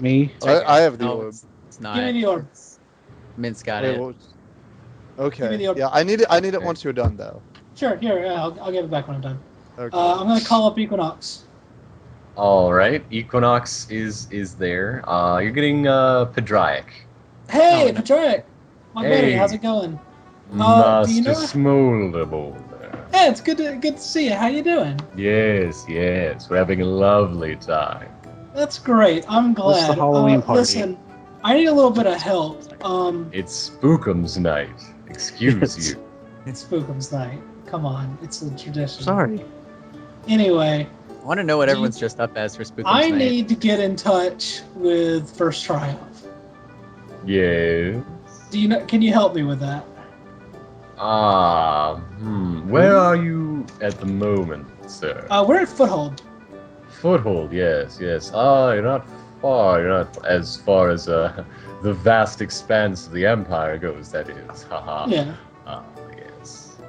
Me? I have the No, orb. it's not. Give me the orb. Mint's got Wait, it. what was- Give me Okay. the orb. Yeah, I need it Okay. once you're done, though. Sure, here, I'll give it back when I'm done. Okay. I'm going to call up Equinox. All right, Equinox is there. You're getting Padraic. Hey, no. Patrick! My buddy, Hey. how's it going? do Master you know- Smolderboulder. Hey, it's good to see you. How you doing? Yes, we're having a lovely time. That's great. I'm glad. What's the Halloween party? Listen, I need a little bit of help. It's Spookums night. Excuse you. It's Spookums night. Come on, it's a tradition. Sorry. Anyway, I want to know what Do everyone's you- dressed up as for Spookums I Night. need to get in touch with First Triumph. Yes. Do you know? Can you help me with that? Where are you at the moment, sir? We're at Foothold. Foothold, yes. You're not far. You're not as far as the vast expanse of the Empire goes, that is. Haha. Yeah.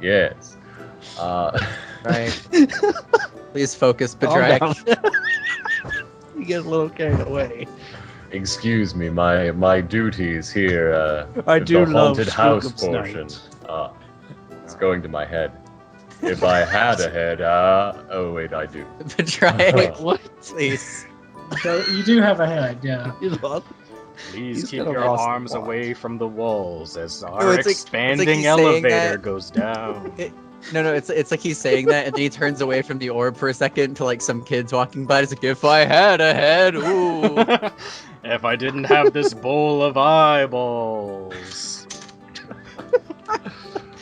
Yes. Right. Please focus, Padraic. Calm You get a little carried away. Excuse me, my duties here. I the do love haunted house Spookums portion. night. It's going to my head. If I had a head, oh wait, I do. Padraic, Wait, what? please. So you do have a head, yeah. You love? Please He's keep got a your lost arms plot. away from the walls as No, our it's like expanding he's saying elevator that. goes down. No, it's like he's saying that, and then he turns away from the orb for a second to like some kids walking by. He's like, "If I had a head, ooh." If I didn't have this bowl of eyeballs.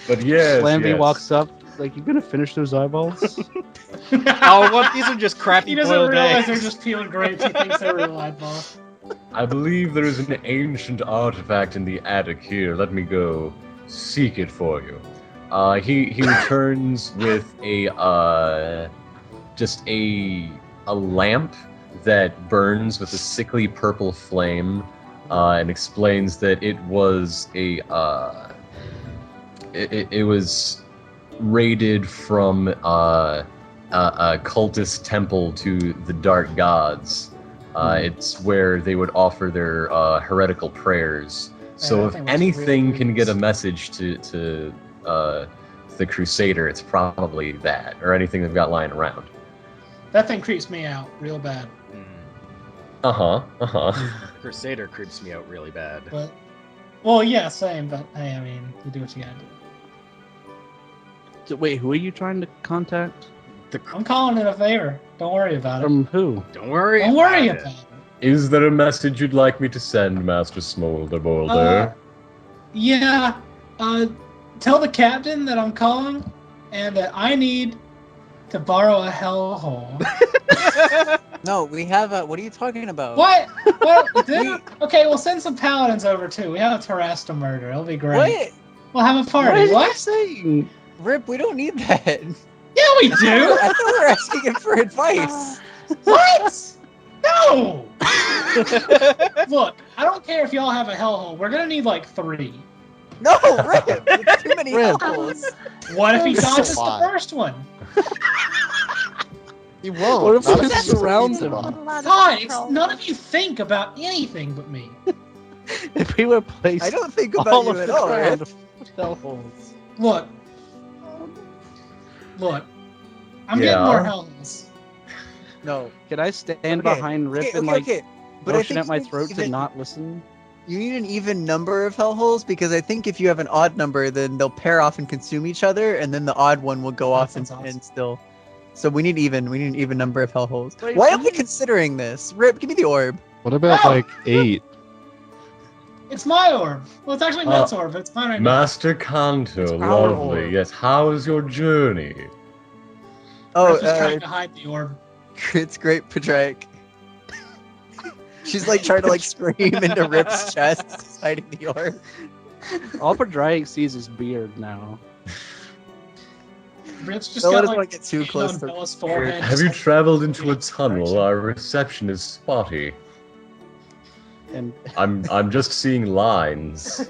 But yes, Lambie yes. walks up, like, you gonna finish those eyeballs? Oh, what? These are just crappy He doesn't boiled realize eggs. they're just peeled grapes. He thinks they're real eyeballs. I believe there is an ancient artifact in the attic here. Let me go seek it for you. He returns with just a lamp that burns with a sickly purple flame, and explains that it was it was raided from a cultist temple to the dark gods. It's where they would offer their heretical prayers. So that if thing was anything really can get a weird. message to the Crusader, it's probably that, or anything they've got lying around. That thing creeps me out real bad. Crusader creeps me out really bad. But, well, yeah, same. But hey, I mean, you do what you gotta do. So, wait, who are you trying to contact? I'm calling it a favor. Don't worry about it. From who? Don't worry. Don't worry about about it. Is there a message you'd like me to send, Master Smolderboulder? Yeah. Tell the captain that I'm calling, and that I need to borrow a hellhole. No, we have a. What are you talking about? What? Okay, we'll send some paladins over too. We have a Terrasta murder. It'll be great. What? We'll have a What party. are you What? saying? Rip, we don't need that. Yeah, we do. I thought we were asking him for advice. What? No. Look, I don't care if y'all have a hellhole. We're gonna need like 3. No, Rip. It's too many Rip. apples. What if he That's a dodges the lot. first one? He won't. What if Not we if just he surround surrounds him? him. God, none of you think about anything but me. If we replace I don't think all about of you at the all, ground Rip. with hellholes. Look. I'm Yeah. getting more hellholes. No. Can I stand Okay, behind Rip okay, and okay, like okay. But I motion think at my you throat to even- not listen? You need an even number of hellholes because I think if you have an odd number, then they'll pair off and consume each other, and then the odd one will go off and, sounds awesome. and still. So we need even. We need an even number of hellholes. Wait, Why are we what? considering this? Rip, give me the orb. What about No! like 8? It's my orb. Well, it's actually Matt's orb, but it's mine right now. Master Kanto, It's our lovely. orb. Yes, how is your journey? Oh, I'm just trying to hide the orb. it's great, Padraic. She's like trying to like scream into Rip's chest, hiding the orb. All Padraic sees is beard now. Rip's just Don't let got us like not get too paint close on to Bella's forehead. Have just you like- traveled into a direction. tunnel? Our reception is spotty. And I'm just seeing lines.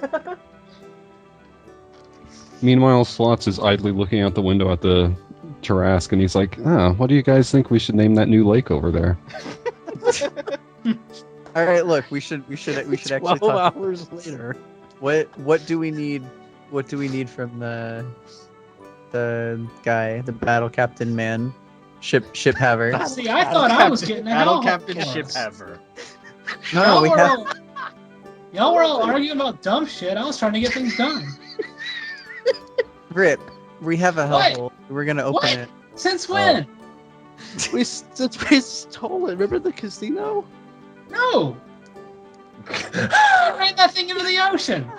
Meanwhile, Slots is idly looking out the window at the Tarrasque, and he's like, what do you guys think we should name that new lake over there? All right, look, we should actually 12 talk. hours later. What do we need? What do we need from the guy, the battle captain man, ship haver? See, I thought I was getting a Battle hell Captain for Ship us. Haver. No, we have. Y'all were all arguing about dumb shit. I was trying to get things done. Rip, we have a What? hellhole. We're gonna open What? it. Since when? We stole it. Remember the casino? No. I ran that thing into the ocean.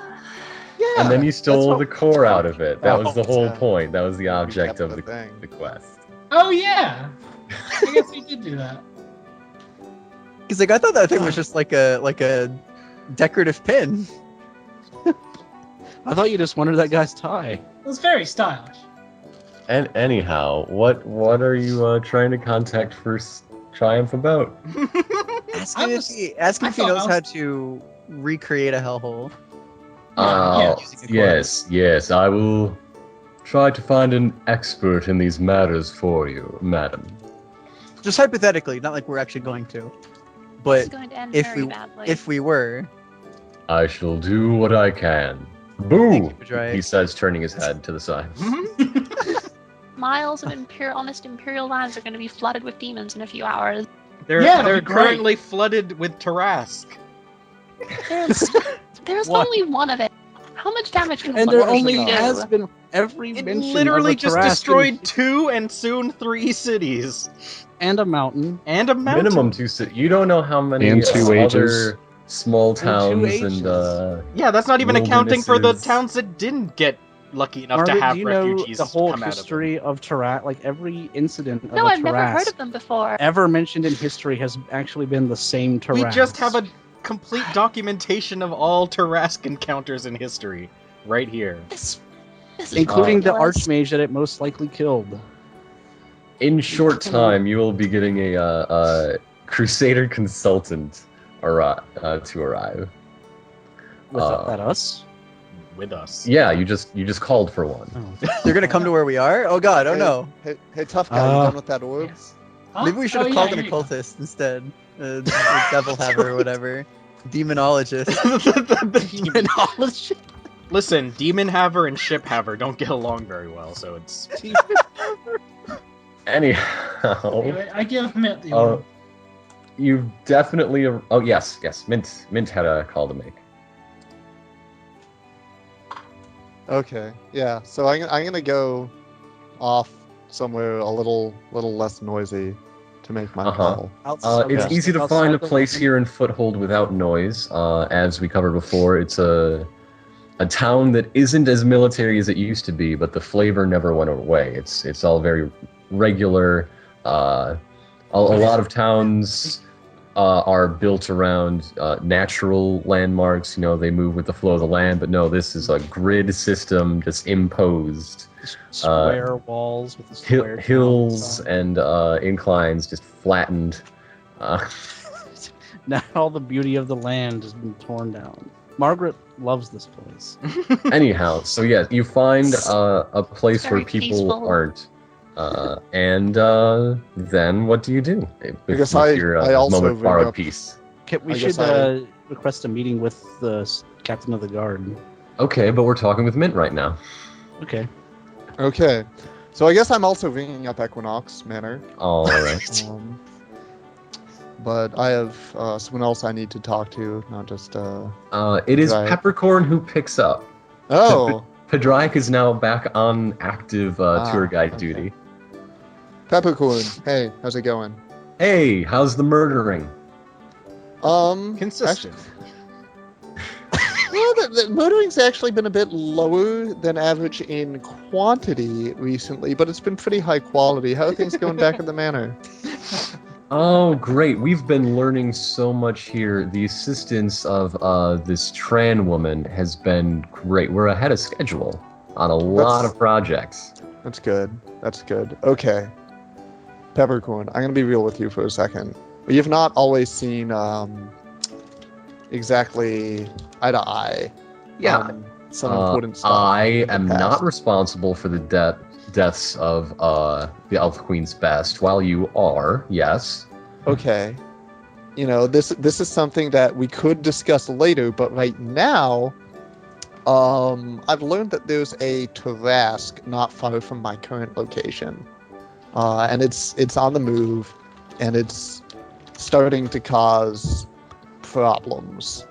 Yeah. And then you stole what- the core out of it. That was the whole yeah. point. That was the object That's of the the thing. quest. Oh yeah. I guess we did do that. Because like I thought that thing was just like a decorative pin. I thought you just wanted that guy's tie. It was very stylish. And anyhow, what are you trying to contact First Triumph about? Ask I him was- if he thought knows I how to recreate a hellhole. Oh, Using a core. yes, I will try to find an expert in these matters for you, madam. Just hypothetically, not like we're actually going to. This But is going to end if very we- badly. if we were, I shall do what I can. Boo! Thank you, Padraig. He says, turning his head to the side. Miles of honest Imperial lands are going to be flooded with demons in a few hours. They're Yeah, it'll they're be great. currently flooded with Tarask. There's What? only one of it. How much damage can And one there person only do? has been every It mention literally of a just Tarrasque destroyed 2 and soon 3 cities. and a mountain. And a mountain. Minimum 2 cities. You don't know how many And 2 other ages. small 2 towns ages. Yeah, that's not even accounting for the Wildernesses. towns that didn't get lucky enough Margaret, to have do you know refugees the whole come out of them. history of Tarrasque? Like every incident of No, a I've never heard Tarrasque of them before. ever mentioned in history has actually been the same Tarrasque. We just have a complete documentation of all Tarrasque encounters in history right here. This is including the ridiculous. archmage that it most likely killed. In short time, you will be getting a Crusader consultant to arrive. Was Uh, that us? With us. Yeah, you just called for one. Oh. they're gonna come to where we are. Oh God! Oh no! Hey, tough guy, you done with that orbs? Huh? Maybe we should Oh, have yeah, called here an you go. occultist instead. A devil haver or whatever. Demonologist. Demonology. Listen, Demon Haver and Ship Haver don't get along very well, so it's... Anyhow, Anyway, I give Mint the uh, orb. you definitely. Oh yes. Mint had a call to make. Okay, yeah. So I'm gonna go off somewhere a little less noisy to make my Uh-huh. call. It's Okay. easy to Outside find a the place line. here in Foothold without noise. As we covered before, it's a town that isn't as military as it used to be, but the flavor never went away. It's all very regular. A lot of towns are built around natural landmarks. You know, they move with the flow of the land. But no, this is a grid system that's imposed. Square walls with the square Hills towns. and inclines just flattened. Now all the beauty of the land has been torn down. Margaret loves this place. Anyhow, so yeah, you find a place Very where people peaceful. aren't. And then what do you do? Because I also moment of ring borrowed up- peace. We I should guess I- request a meeting with the captain of the guard. Okay, but we're talking with Mint right now. Okay. Okay, so I guess I'm also ringing up Equinox Manor. All right. But I have someone else I need to talk to, not just. It is Right. Peppercorn who picks up. Oh, Padraic is now back on active tour guide okay. duty. Peppercorn. Hey, how's it going? Hey, how's the murdering? Consistent. Well, the motoring's actually been a bit lower than average in quantity recently, but it's been pretty high quality. How are things going back at the manor? Oh, great. We've been learning so much here. The assistance of this Tran woman has been great. We're ahead of schedule on a lot of projects. That's good. That's good. Okay. Peppercorn, I'm going to be real with you for a second. We have not always seen exactly eye to eye. Yeah. on some important stuff. I in the am past. not responsible for the deaths of the Elf Queen's best, while you are, yes. Okay. this is something that we could discuss later, but right now, I've learned that there's a Tarask not far from my current location, and it's on the move, and it's starting to cause problems.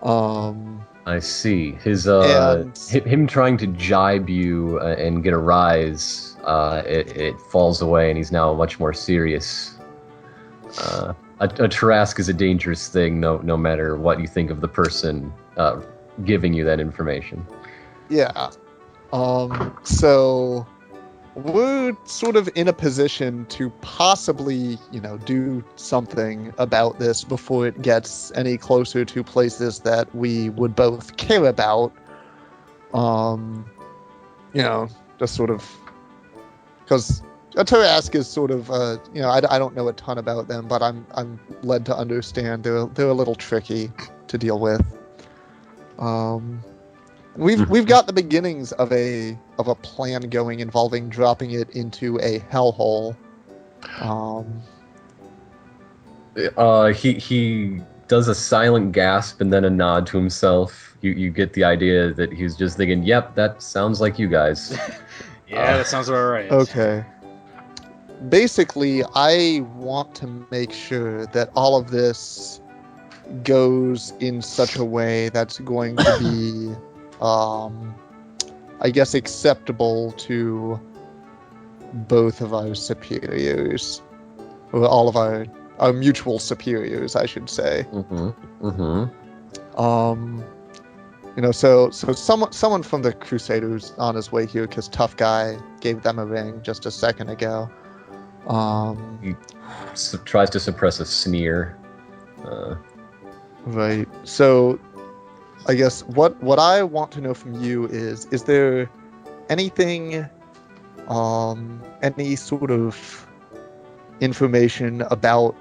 I see. His And- him trying to jibe you and get a rise, it falls away, and he's now much more serious. A Tarask is a dangerous thing, no matter what you think of the person giving you that information. Yeah. So we're sort of in a position to possibly, do something about this before it gets any closer to places that we would both care about. Just sort of, because a Tarask is sort of, I don't know a ton about them, but I'm led to understand they're a little tricky to deal with. We've got the beginnings of a plan going involving dropping it into a hellhole. He does a silent gasp and then a nod to himself. You get the idea that he's just thinking, "Yep, that sounds like you guys." Yeah, that sounds about right. Okay. Basically, I want to make sure that all of this goes in such a way that's going to be, I guess, acceptable to both of our superiors, or all of our mutual superiors, I should say. So someone from the Crusaders on his way here, because Tough Guy gave them a ring just a second ago. He tries to suppress a sneer. Right. So, I guess what I want to know from you is there anything, any sort of information about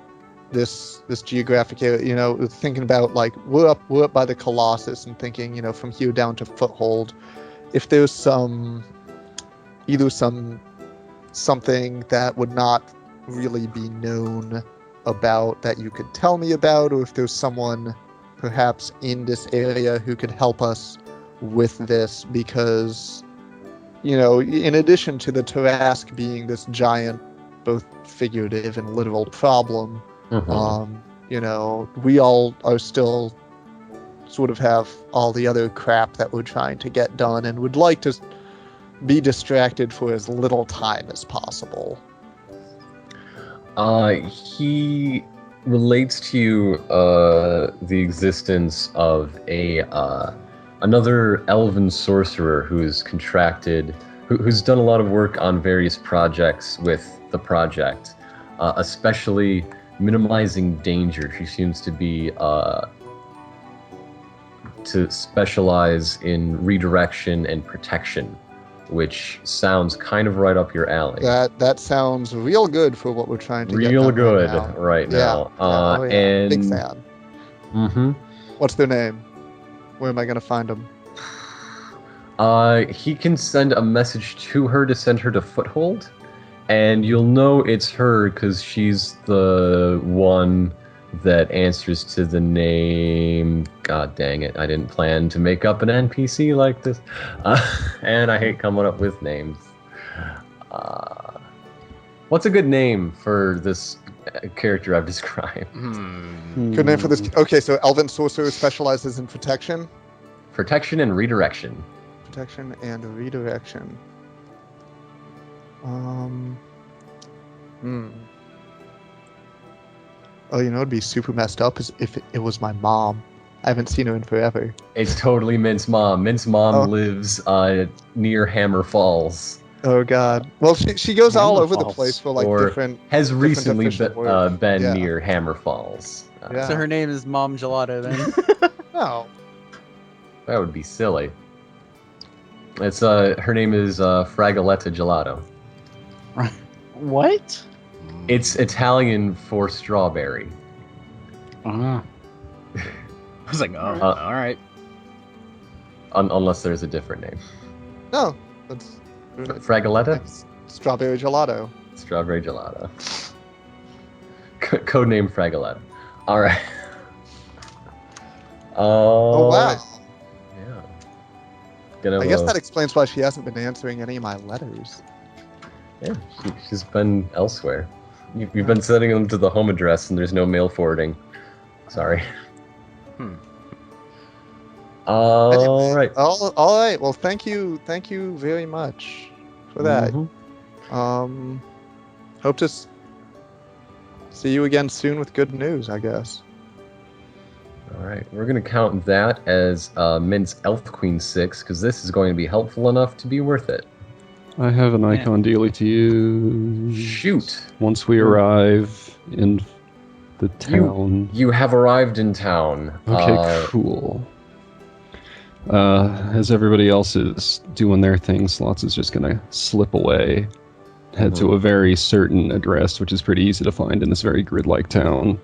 this geographic area? Thinking about, like, we're up by the Colossus, and thinking, from here down to Foothold, if there's something that would not really be known about that you could tell me about, or if there's someone perhaps in this area who could help us with this, because in addition to the Tarask being this giant, both figurative and literal problem, we all are still sort of have all the other crap that we're trying to get done, and would like to be distracted for as little time as possible. He relates to you the existence of another elven sorcerer who's contracted, who's done a lot of work on various projects with the project, especially minimizing danger. She seems to be to specialize in redirection and protection, which sounds kind of right up your alley. That sounds real good for what we're trying to get real done good right now. now. And big fan. What's their name? Where am I gonna find them? He can send a message to her to send her to Foothold, and you'll know it's her because she's the one that answers to the name. God dang it, I didn't plan to make up an NPC like this. And I hate coming up with names. What's a good name for this character I've described? Good name for this. Okay, so Elven Sorcerer specializes in protection. Protection and redirection. Protection and redirection. Oh, it'd be super messed up if it was my mom. I haven't seen her in forever. It's totally Mint's mom. Mint's mom lives near Hammer Falls. Oh God. Well, she goes all Hammer over the Falls. place for like Or different. has recently official words. been Yeah. near Hammer Falls. Yeah. So her name is Mom Gelato then. No. That would be silly. It's her name is Fragoletta Gelato. What? It's Italian for strawberry. Uh-huh. I was like, oh, all right. Unless there's a different name. No. That's Fragoletta? Strawberry Gelato. Strawberry Gelato. Codename Fragalato. All right. Oh wow. Yeah. Gonna, I guess that explains why she hasn't been answering any of my letters. Yeah, she's been elsewhere. You've been sending them to the home address, and there's no mail forwarding. Sorry. All right. All right. Well, thank you very much for that. Hope to see you again soon with good news, I guess. All right, we're gonna count that as Mint's Elf Queen 6 because this is going to be helpful enough to be worth it. I have an icon daily to use. Shoot! Once we arrive in the town. You have arrived in town. Okay, cool. As everybody else is doing their thing, Slots is just gonna slip away, head to a very certain address, which is pretty easy to find in this very grid-like town.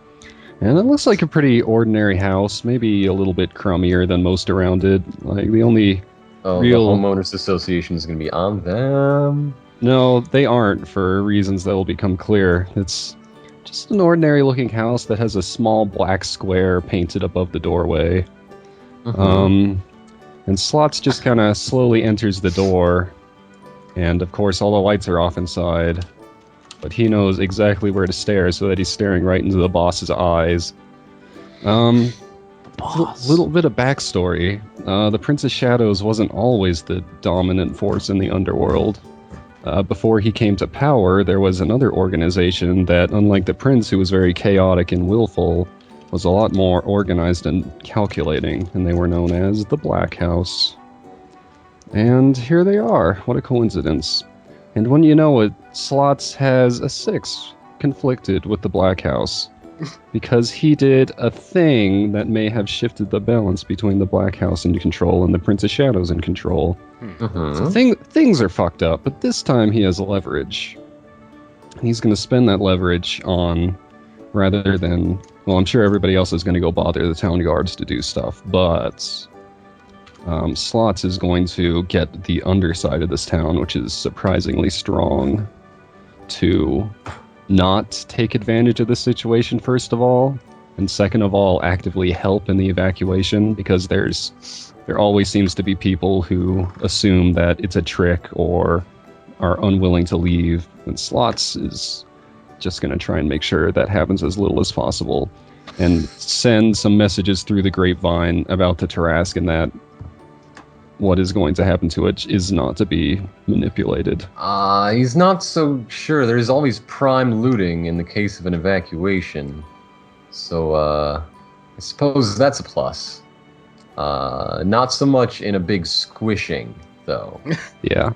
And it looks like a pretty ordinary house, maybe a little bit crummier than most around it. Like the only real the homeowners association is going to be on them. No, they aren't, for reasons that will become clear. It's just an ordinary looking house that has a small black square painted above the doorway. And Slots just kind of slowly enters the door, and of course all the lights are off inside. But he knows exactly where to stare, so that he's staring right into the boss's eyes. Little bit of backstory. The Prince of Shadows wasn't always the dominant force in the underworld. Before he came to power, there was another organization that, unlike the Prince, who was very chaotic and willful, was a lot more organized and calculating, and they were known as the Black House. And here they are. What a coincidence. And when you know it, Slots has a 6 conflicted with the Black House. Because he did a thing that may have shifted the balance between the Black House in control and the Prince of Shadows in control. So things are fucked up, but this time he has leverage. He's going to spend that leverage on, rather than... Well, I'm sure everybody else is going to go bother the town guards to do stuff, but... Slots is going to get the underside of this town, which is surprisingly strong, to not take advantage of the situation, first of all, and second of all, actively help in the evacuation, because there always seems to be people who assume that it's a trick or are unwilling to leave, and Slots is just going to try and make sure that happens as little as possible, and send some messages through the grapevine about the Tarrasque and that what is going to happen to it is not to be manipulated. He's not so sure. There's always prime looting in the case of an evacuation. So, I suppose that's a plus. Not so much in a big squishing, though. Yeah.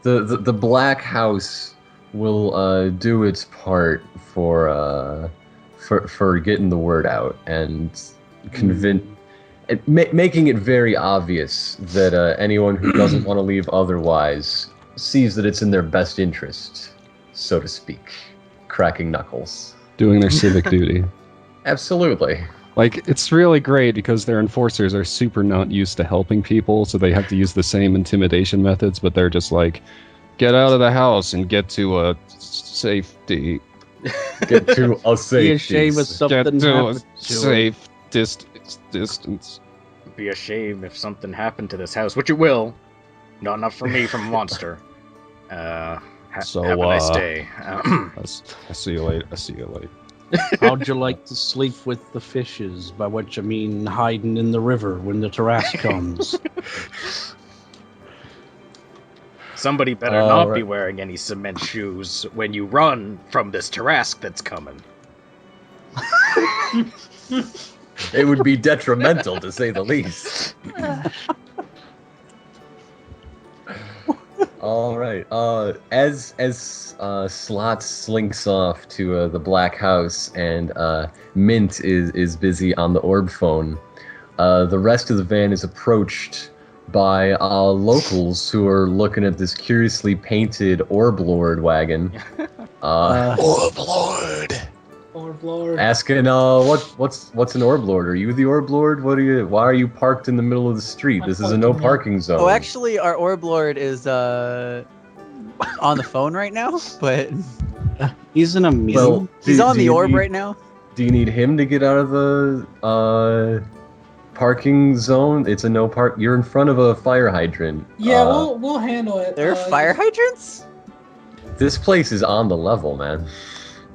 The Black House will do its part for getting the word out and making it very obvious that anyone who doesn't want to leave otherwise sees that it's in their best interest, so to speak. Cracking knuckles. Doing their civic duty. Absolutely. Like, it's really great because their enforcers are super not used to helping people, so they have to use the same intimidation methods, but they're just like, get out of the house and get to a safety. Get to a safe Be ashamed if something happened to safe distance. Be a shame if something happened to this house, which it will. Not enough for me from a monster. Have a nice day. I see you later. How'd you like to sleep with the fishes? By which I mean hiding in the river when the Tarrasque comes. Somebody better not be wearing any cement shoes when you run from this Tarrasque that's coming. It would be detrimental, to say the least. All right. As Slots slinks off to the Black House and Mint is busy on the orb phone, the rest of the van is approached by locals who are looking at this curiously painted Orb Lord wagon. Orb Lord. Orb Lord. Asking, what's an Orb Lord? Are you the Orb Lord? Why are you parked in the middle of the street? This is a no parking zone. Oh, actually, our Orb Lord is on the phone right now, but He's in a meeting. Well, he's on the you orb need- right now. Do you need him to get out of the parking zone? It's a no park. You're in front of a fire hydrant. Yeah, we'll handle it. There are fire hydrants? This place is on the level, man.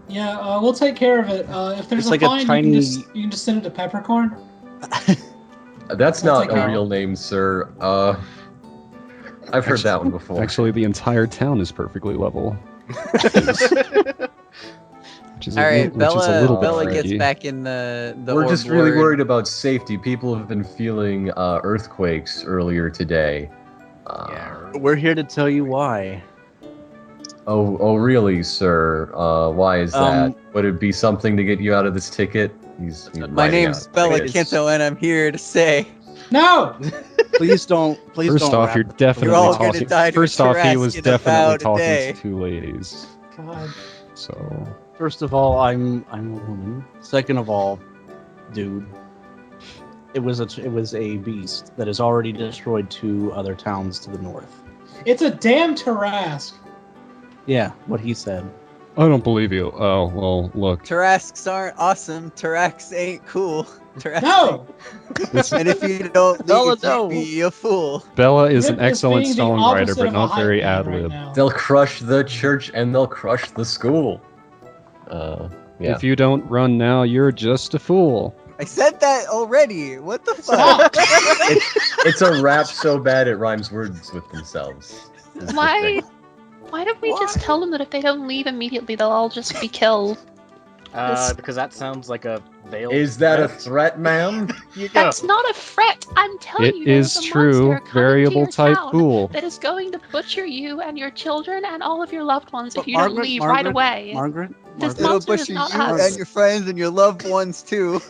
Yeah, we'll take care of it. If there's It's a like a fine, tiny- you can just send it to Peppercorn. That's I'll not take a it. real name, sir. I've heard that one before. Actually, the entire town is perfectly level. Which is All right, which is a little bit Bella gets tricky. back in the We're orb just really ward. worried about safety. People have been feeling earthquakes earlier today. We're here to tell you why. Oh, really, sir? Why is that? Um, Would it be something to get you out of this ticket? He's My writing name's out Bella tickets. Kinto, and I'm here to say No! Please don't. Please First don't. off, wrap you're it. definitely You're all gonna talking. die to a First off, he was Tarrasque in definitely about a talking day. to two ladies. God. So First of all, I'm a woman. Second of all, dude, it was a beast that has already destroyed 2 other towns to the north. It's a damn Tarrasque. Yeah, what he said. I don't believe you. Oh well, look. Tarrasques aren't awesome. Tarrasques ain't cool. Tarrasques No! and if you don't Bella, leave, no. you'd be a fool. Bella is Rip an excellent being the songwriter, opposite but of a not hype very man ad right lib. now. They'll crush the church and they'll crush the school. Yeah. If you don't run now, you're just a fool. I said that already. What the Stop. fuck? It's a rap so bad it rhymes words with themselves. is the Why? thing. Why don't we just tell them that if they don't leave immediately, they'll all just be killed? Because that sounds like a veiled Is that a threat. threat, ma'am? You go. That's not a threat. I'm telling It you, there's is a true. monster coming to Variable your type town fool. that is going to butcher you and your children and all of your loved ones if But you don't Margaret, leave right Margaret, away. Margaret, This It'll monster is butcher not you us. and your friends and your loved ones too.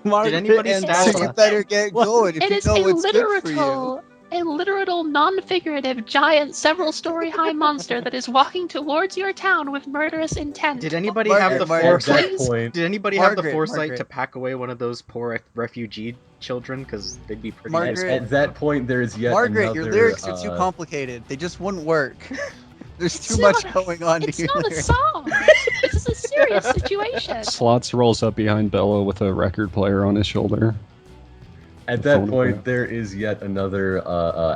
Margaret, anybody and stab So Bella. you better get What? going if It you is know a what's good for you. literal, non-figurative, giant, several-story high monster that is walking towards your town with murderous intent. Did anybody Margaret, have the Margaret, At that Please? point, Did anybody have the Margaret, foresight Margaret. to pack away one of those poor refugee children? Because they'd be pretty. Margaret. at that point, there is yet Margaret, another. your lyrics are too complicated. They just wouldn't work. There's It's too much not- going on to It's your not a lyrics. song. This is a serious situation. Slots rolls up behind Bella with a record player on his shoulder. At that phonograph. point, there is yet another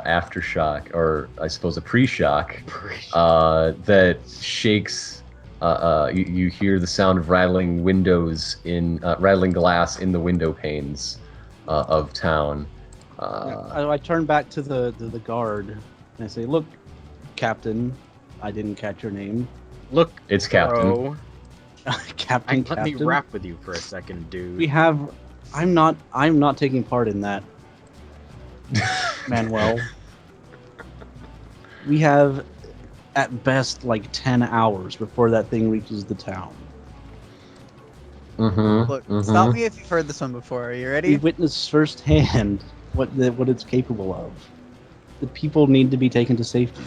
aftershock, or I suppose a pre-shock, that shakes. You hear the sound of rattling windows rattling glass in the window panes of town. I turn back to the guard and I say, "Look, Captain, I didn't catch your name. Look, It's Captain. bro. Captain. Let me Captain. rap with you for a second, dude. We have. I'm not taking part in that, Manuel. We have, at best, like 10 hours before that thing reaches the town. Mm-hmm. Look, stop me if you've heard this one before. Are you We ready? witnessed firsthand what it's capable of. The people need to be taken to safety.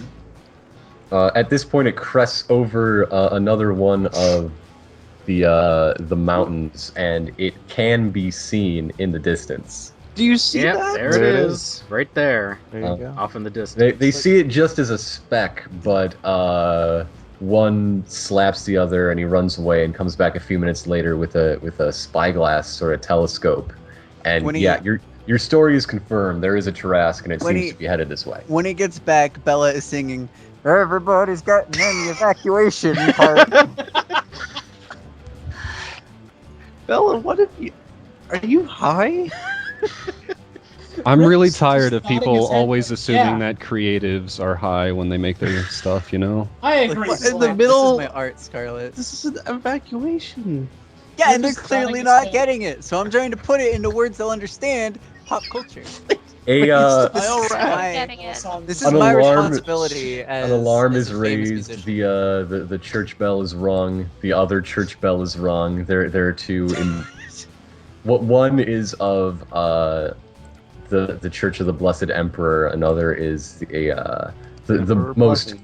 At this point, it crests over another one of the mountains, and it can be seen in the distance. Do you see Yep, that? there There it it is, right there, There you go. off in the distance. They see it just as a speck, but one slaps the other, and he runs away and comes back a few minutes later with a spyglass sort of telescope. And When he- yeah, your story is confirmed. There is a Tarrasque, and it When seems he- to be headed this way. When he gets back, Bella is singing, "Everybody's gotten in the evacuation part." Bella, what if you? Are you high? I'm really Rick's tired just of nodding people his head, always assuming yeah. that creatives are high when they make their stuff, you know? I Like, agree. what in the Slap. middle? This is my art, Scarlet. This is an evacuation. Yeah, You're and they're just clearly nodding his not head. getting it, so I'm trying to put it into words they'll understand. Pop culture. A This I'll is rap. my- Getting it. This is An my alarm- responsibility as An alarm as is a famous raised. musician. The church bell is rung. The other church bell is rung. There are two. What one is of the Church of the Blessed Emperor. Another is the most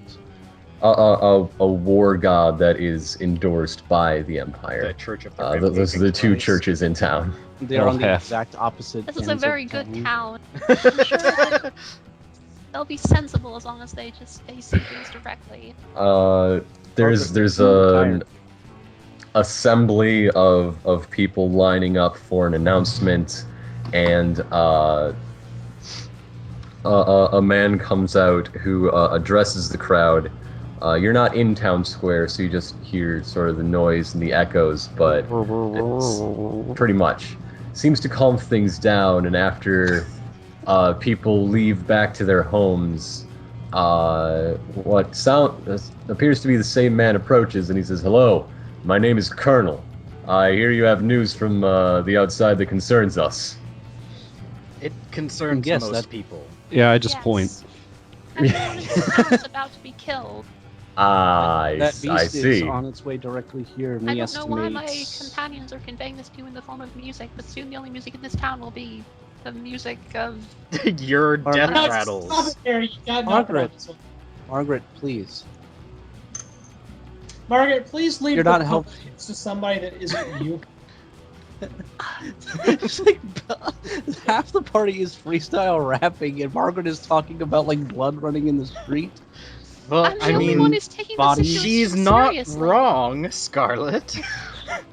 a war god that is endorsed by the Empire. The Church of the Those are the two Christ. churches in town. They're on the half. exact opposite. This is a ends of very good town. town. I'm sure They'll be sensible as long as they see things directly. There's an assembly of people lining up for an announcement, and a man comes out who addresses the crowd. You're not in town square, so you just hear sort of the noise and the echoes, but it's pretty much seems to calm things down. And after people leave back to their homes, what appears to be the same man approaches, and he says, "Hello, my name is Colonel. I hear you have news from the outside that concerns us." It concerns Yes, most people. Yeah, I just Yes. point. Everyone in this town is about to be killed. I That beast see. is on its way directly here, and I we don't know why my estimate... companions are conveying this to you in the form of music, but soon the only music in this town will be the music of... Your death No, rattles. stop it there. You got Margaret. Margaret, please. Margaret, please leave You're the not helping. puppets to somebody that isn't you. It's like half the party is freestyle rapping, and Margaret is talking about like blood running in the street. Well, I'm the I only mean, one who's taking the situation she's not seriously. wrong, Scarlet.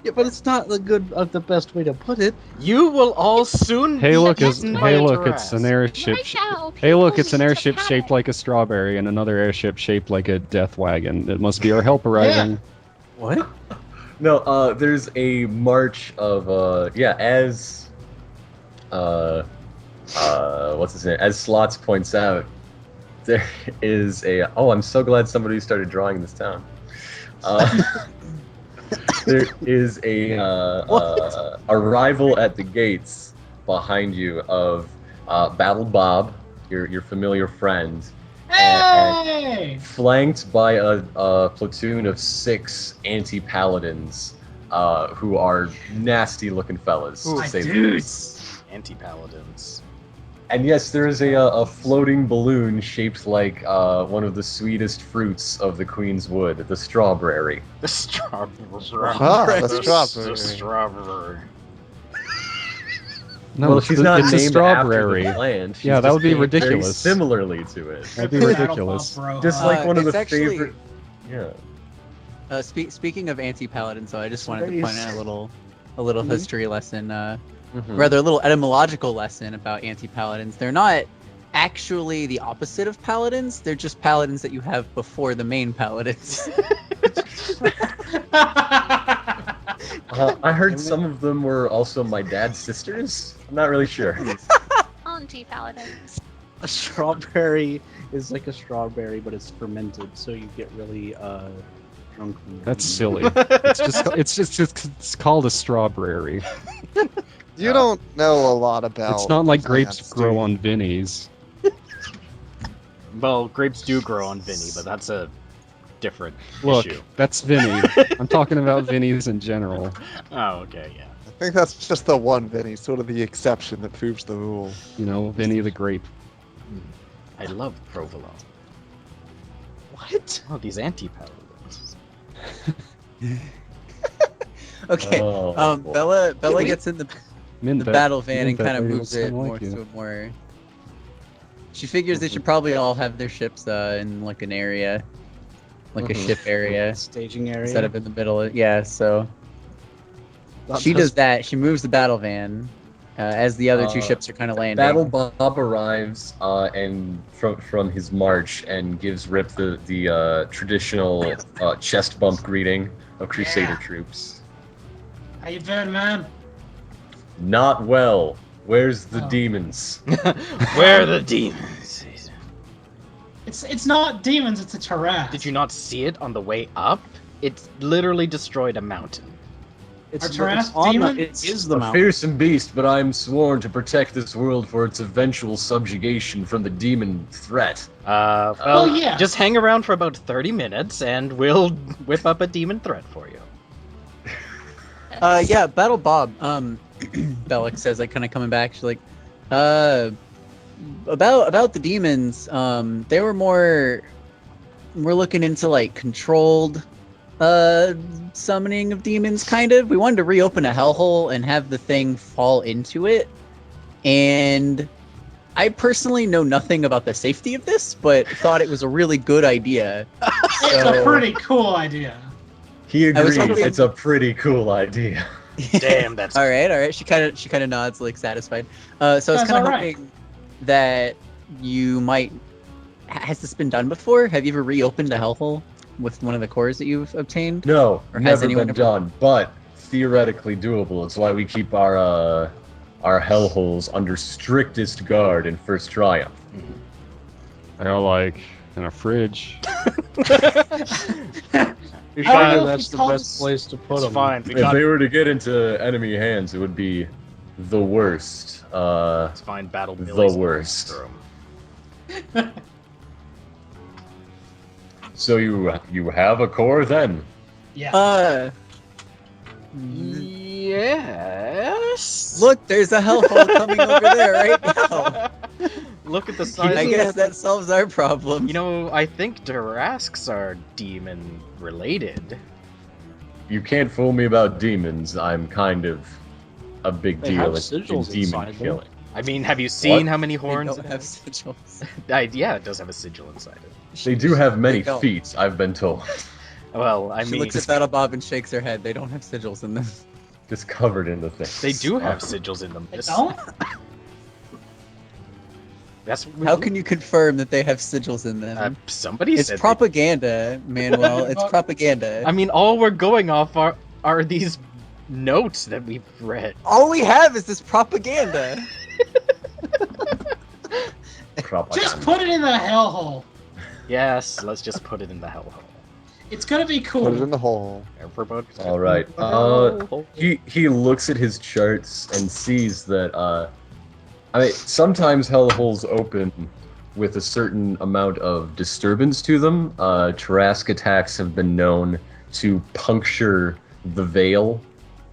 Yeah, but it's not the best way to put it. You will all soon Hey, be look, eaten by a it's an Taras. airship. Right now, Hey, look, people it's an need to airship shaped panic. like a strawberry and another airship shaped like a death wagon. It must be our help arriving. What? No, there's a march of as what's his name? As Slots points out, there is a I'm so glad somebody started drawing this town. There is a arrival at the gates behind you of Battle Bob, your familiar friend, Hey! flanked by a platoon of 6 anti-paladins who are nasty-looking fellas, to My say the dudes. least. Anti-paladins. And yes, there is a floating balloon shaped like one of the sweetest fruits of the Queen's Wood, the strawberry. The strawberry. the strawberry. The strawberry. No, Well, it's she's the- not it's a named strawberry. after the plant. She's Yeah, that just would be named very ridiculous. similarly to it. That'd be Battle ridiculous. Bob, bro. Just like one of it's the actually- favorite. Yeah. Speaking of anti-paladins, so I just wanted to Nice. point out a little Mhm. history lesson, Mhm. rather a little etymological lesson about anti-paladins. They're not actually the opposite of paladins. They're just paladins that you have before the main paladins. I heard some of them were also my dad's sisters. I'm not really sure. Anti-paladins. A strawberry is like a strawberry, but it's fermented, so you get really drunk. when you're That's eating it. silly. It's called a strawberry. You don't know a lot about. It's not like grapes plants, grow do you? on Vinnies. Well, grapes do grow on Vinny, but that's a different Look, issue. that's Vinny. I'm talking about Vinnies in general. Oh, okay, yeah. I think that's just the one Vinny, sort of the exception that proves the rule. You know, Vinny the grape. I love provolone. What? Oh, these anti-paladins. Okay. Oh, boy. Bella gets in the Mint that- battle van mint and that kind of way moves looks it kinda like more you. to a more. She figures they should probably all have their ships in like an area, like a Mhm. ship area, Staging area. instead of in the middle. Yeah, so That she does- does that. She moves the battle van as the other two Uh, ships are kind of landing. Battle Bob arrives and from his march and gives Rip the traditional chest bump greeting of Crusader Yeah. troops. How you doing, man? Not well. Where's the Oh. demons? Where are the demons? It's not demons. It's a Taras. Did you not see it on the way up? It literally destroyed a mountain. It's, Are Taras it's on the, it demons? is the A mountain. fearsome beast, but I am sworn to protect this world for its eventual subjugation from the demon threat. Well, Well, yeah. just hang around for about 30 minutes and we'll whip up a demon threat for you. Yeah, Battle Bob. Bellic says, like, kind of coming back. She's like, about the demons. They were more. We're looking into like controlled, summoning of demons. Kind of. We wanted to reopen a hellhole and have the thing fall into it, and I personally know nothing about the safety of this, but thought it was a really good idea. It's a pretty cool idea. He I was agrees. hoping- It's a pretty cool idea. Damn, that's all right. She kind of nods, like satisfied. So I was That's kind of all right. hoping that you might. Has this been done before? Have you ever reopened a hellhole with one of the cores that you've obtained? No, Or has never anyone been ever- done, but theoretically doable. It's why we keep our hellholes under strictest guard in First Triumph. They're like in a fridge. We I don't figure know if that's he the told best us- place to put it's them. fine. We If got they were to get into enemy hands, it would be the worst. let's find battle the billies. worst. Throw 'em. So you have a core then? Yeah. Yes. Look, there's a hellhole coming over there right now. Look at the size. I of guess that solves our problem. You know, I think Durasks are demon related. You can't fool me about demons. I'm kind of a big They deal have in sigils demon inside them. killing. I mean, have you seen What? how many They horns? don't have sigils. Yeah, it does have a sigil inside it. They do have many They don't. feet, I've been told. Well, I She mean, looks at Battle Bob and shakes her head. They don't have sigils in them. Just covered in the things. they do have sigils in them. They This- don't? That's How can you confirm that they have sigils in them? somebody It's said. propaganda, Manuel. It's propaganda. I mean, all we're going off are these notes that we've read. All we have is this propaganda. Just put it in the hellhole. Yes, let's just put it in the hellhole. It's gonna be Put it in cool. the hole. Everybody. All right. He looks at his charts and sees that I mean, sometimes hellholes open with a certain amount of disturbance to them. Tarask attacks have been known to puncture the veil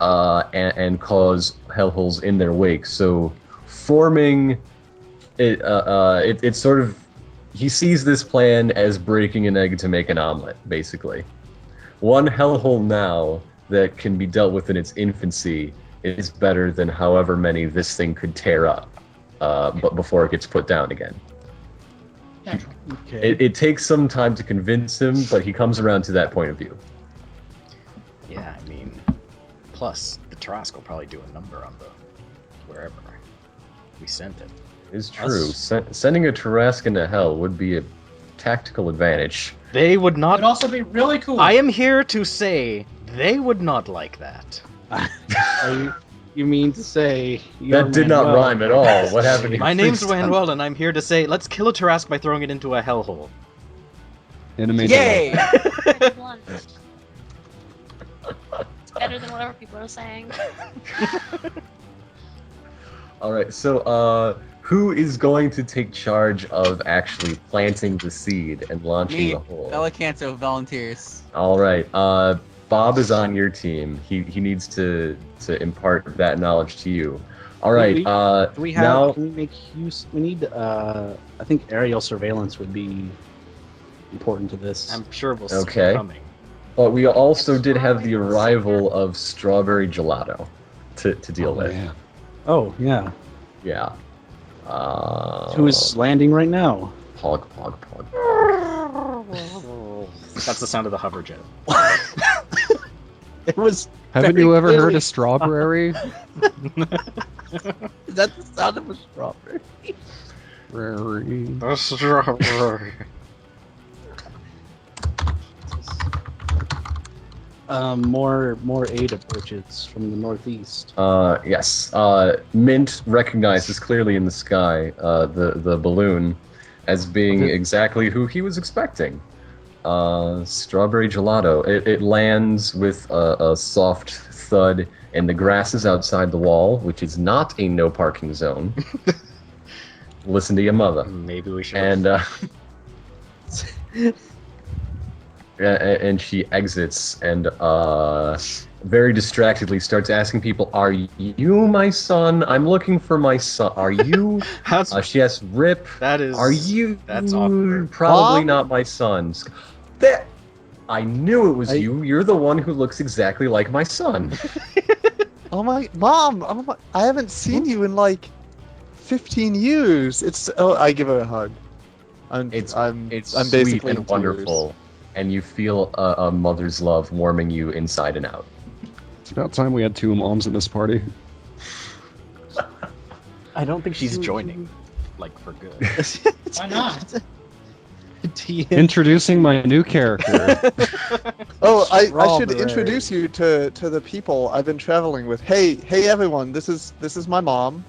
and cause hellholes in their wake. So forming it's sort of, he sees this plan as breaking an egg to make an omelet, basically. One hellhole now that can be dealt with in its infancy is better than however many this thing could tear up, but before it gets put down again. Natural. Okay. It takes some time to convince him, but he comes around to that point of view. Yeah, I mean, plus the Trask will probably do a number on the wherever we send it. It's true. Sending a Tarask into hell would be a tactical advantage. They would not. It'd also be really cool. I am here to say they would not like that. You mean to say you're That did not Manuel. rhyme at all. What happened to your My name's freestyle? Manuel, and I'm here to say let's kill a Tarask by throwing it into a hellhole. Yay! Pretty blunt. It's better than whatever people are saying. All right, so who is going to take charge of actually planting the seed and launching Me, the hole? Belicanto volunteers. All right, Bob is on your team. He needs to impart that knowledge to you. All right, Do we have? now Can we make use? We need. I think aerial surveillance would be important to this. I'm sure we'll see Okay. it coming. but we also did have the arrival of Strawberry Gelato to deal with. Yeah. Oh yeah. Yeah. Who's landing right now? Pog, pog, pog. That's the sound of the hover jet. It was. Haven't Very you ever heard clearly- of strawberry? That's the sound of a strawberry. More aid approaches from the northeast. Yes. Mint recognizes clearly in the sky the balloon as being exactly who he was expecting. Strawberry Gelato. It lands with a soft thud in the grasses outside the wall, which is not a no parking zone. Listen to your mother. Maybe we should. And she exits and very distractedly starts asking people, "Are you my son? I'm looking for my son. Are you?" She asks Rip, that is. "Are you?" That's awkward. Probably Bob? not my son. That I knew it was I- you. You're the one who looks exactly like my son. Oh my, Mom! Oh my, I haven't seen you in like 15 years. I give her a hug. I'm It's sweet basically and and wonderful, and you feel a mother's love warming you inside and out. It's about time we had 2 moms in this party. I don't think she's joining, like for good. Why not? Introducing my new character. Oh, I should Strawberry. introduce you to the people I've been traveling with. Hey everyone, this is my mom.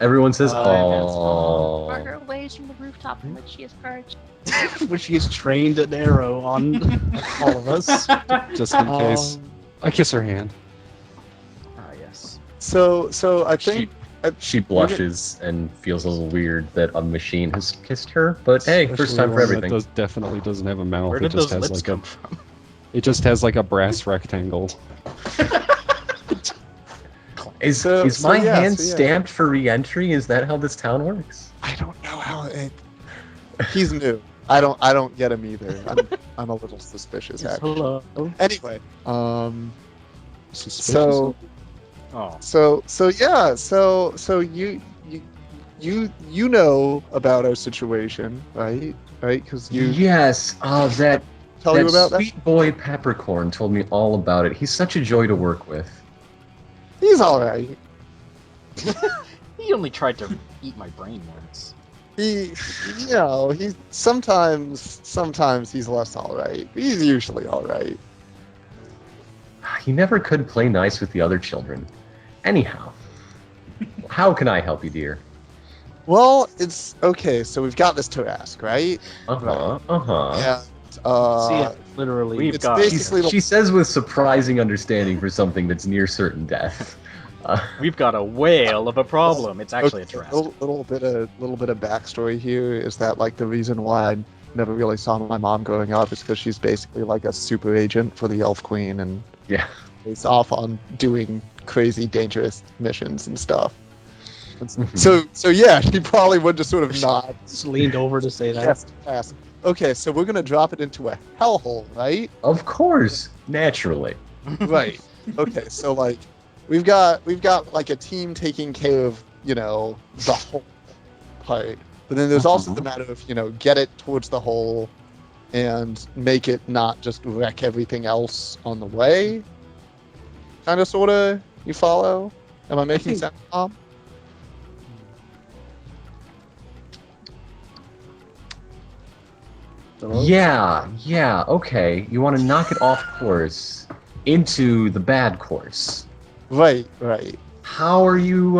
Everyone says, Oh, "Oh." Margaret waves from the rooftop from which she is perched. Which he's trained an arrow on all of us. Just in case. I kiss her hand. Ah, yes. So I think She blushes and feels a little weird that a machine has kissed her. But hey, first time for Especially one everything. that definitely doesn't have a mouth. Where It did just those has lips like come a. from? It just has like a brass rectangle. Is So my yeah, hand so yeah. stamped for re-entry? Is that how this town works? I don't know how it. He's new. I don't get him either. I'm a little suspicious actually. Hello. Anyway, Suspicious. so Oh, so you know about our situation, right? Right? Because you Yes, that tell you about that. sweet boy Peppercorn told me all about it. He's such a joy to work with. He's all right. he only tried to eat my brain once. He sometimes he's less all right. He's usually all right. He never could play nice with the other children. Anyhow, how can I help you, dear? Well, it's okay. So we've got this Tarask, right? Yeah. See, literally. We've It's got. basically She says with surprising understanding for something that's near certain death. We've got a whale of a problem. It's actually a okay, Tarask. little bit of backstory here is that like the reason why I never really saw my mom growing up is because she's basically like a super agent for the Elf Queen and Yeah. is off on doing crazy dangerous missions and stuff. Mhm. So yeah, she probably would just sort of nod. Just leaned over to say that. Yes, ask. Okay, so we're gonna drop it into a hellhole, right? Of course, naturally. Right. Okay, so like we've got like a team taking care of, the whole part. But then there's also the matter of, get it towards the hole and make it not just wreck everything else on the way. Kinda sorta, you follow? Am I making sense, Mom? Yeah, okay. You want to knock it off course into the bad course. Right. How are you,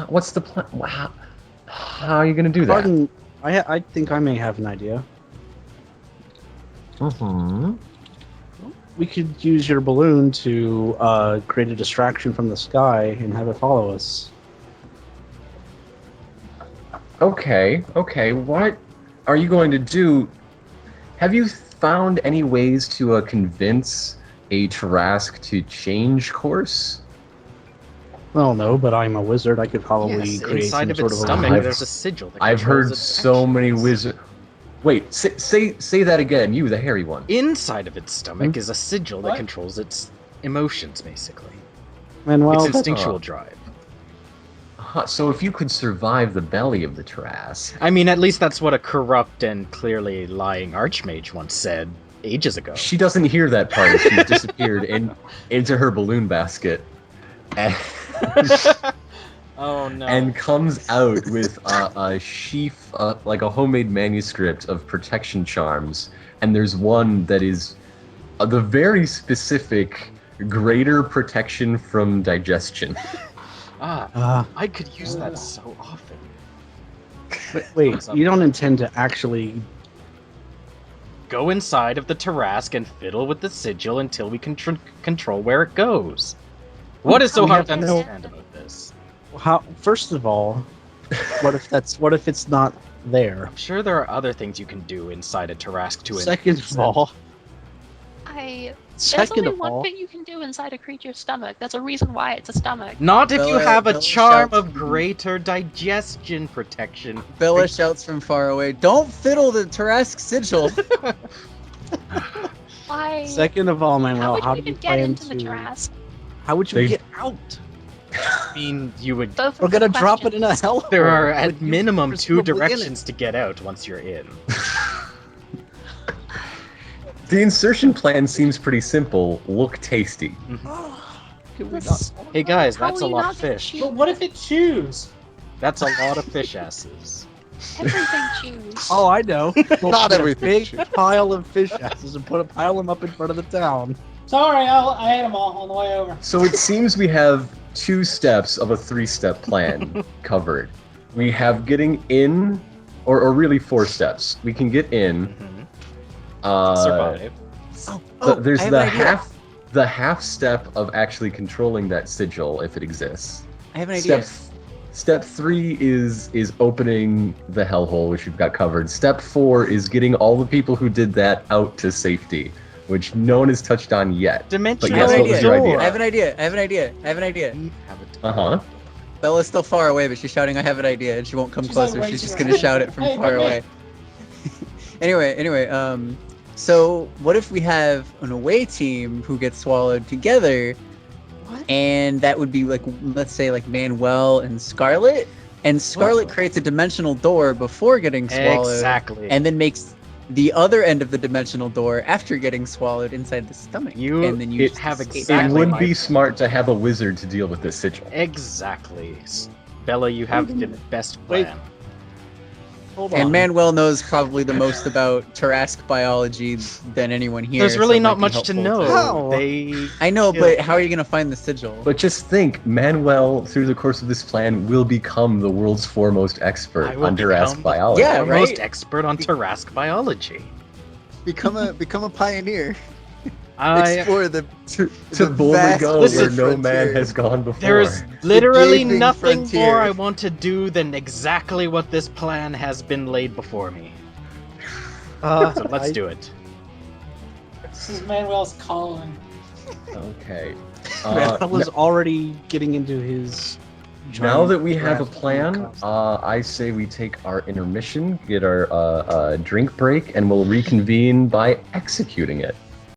what's the plan? How are you going to do that? Pardon, I think I may have an idea. Mm-hmm. We could use your balloon to create a distraction from the sky and have it follow us. Okay. What are you going to do? Have you found any ways to convince a Tarask to change course? Well, no, but I'm a wizard. I could probably Yes, create inside some of sort its of stomach, I've- there's a sigil. That I've controls heard its so many actions. wizards. Wait, say that again. You, the hairy one. Inside of its stomach Hmm? is a sigil that What? controls its emotions, basically. Manuel, Its that's- instinctual drive. So if you could survive the belly of the Tarask, I mean, at least that's what a corrupt and clearly lying archmage once said ages ago. she doesn't hear that part as she's disappeared into her balloon basket. And, Oh no. and comes out with a sheaf, like a homemade manuscript of protection charms. And there's one that is the very specific greater protection from digestion. I could use that so often. wait, you don't intend to actually... Go inside of the Tarask and fiddle with the sigil until we can control where it goes. What is so We hard to have no- understand about this? How? First of all, what if it's not there? I'm sure there are other things you can do inside a Tarask to Second of all, There's second only of one all, thing you can do inside a creature's stomach. That's a reason why it's a stomach. Not if you Bella- have a Bella charm shouts- of greater digestion protection. Bella shouts from far away, "Don't fiddle the Tarask sigil!" Why? second of all, How Manuel, would how you do you even get plan into to? the Tarask? How would you They- get out? mean, you would. Both We're of the gonna drop it questions. in a hell. There are hole, at but you minimum two presumably in it. directions to get out once you're in. The insertion plan seems pretty simple. Look tasty. Hey guys, How that's are a you lot not of gonna fish. choose? But what if it chews? That's a lot of fish asses. Everything chews. Oh, I know. Not everything. Big pile of fish asses and pile them up in front of the town. Sorry, I ate them all on the way over. So it seems we have 2 steps of a 3-step plan covered. We have getting in, or really 4 steps. We can get in. Survive. There's I have the an idea. half step of actually controlling that sigil if it exists. I have an idea. Step 3 is opening the hellhole, which we've got covered. Step 4 is getting all the people who did that out to safety, which no one has touched on yet. Dimension. But yes, what was your idea? I have an idea. Uh-huh. Bella's still far away, but she's shouting, "I have an idea," and she won't come She's like closer. She's raising just her gonna hand. shout it from Hey, far come away. Anyway, so what if we have an away team who gets swallowed together? And that would be like, let's say, like Manuel and Scarlet, and Scarlet creates a dimensional door before getting swallowed, Exactly. and then makes the other end of the dimensional door after getting swallowed inside the stomach. And then you just have escape. exactly It would my be plan. smart to have a wizard to deal with this sigil. Exactly. Bella, you have the best Wait. plan. Hold on. And Manuel knows probably the most about Tarrasque biology than anyone here. There's really so it not might be much to helpful know. How? I know, but how are you gonna find the sigil? But just think, Manuel, through the course of this plan, will become the world's foremost expert I will on Tarrasque become biology. Yeah, the right? most expert on Tarrasque biology. Become a pioneer. I Explore the To boldly vast go where frontier. no man has gone before. There's literally gaping nothing frontier. more I want to do than exactly what this plan has been laid before me. So let's do it. This is Manuel's calling. Okay. Manuel was already getting into his. Now that we have a giant plan, costume. I say we take our intermission, get our drink break, and we'll reconvene by executing it.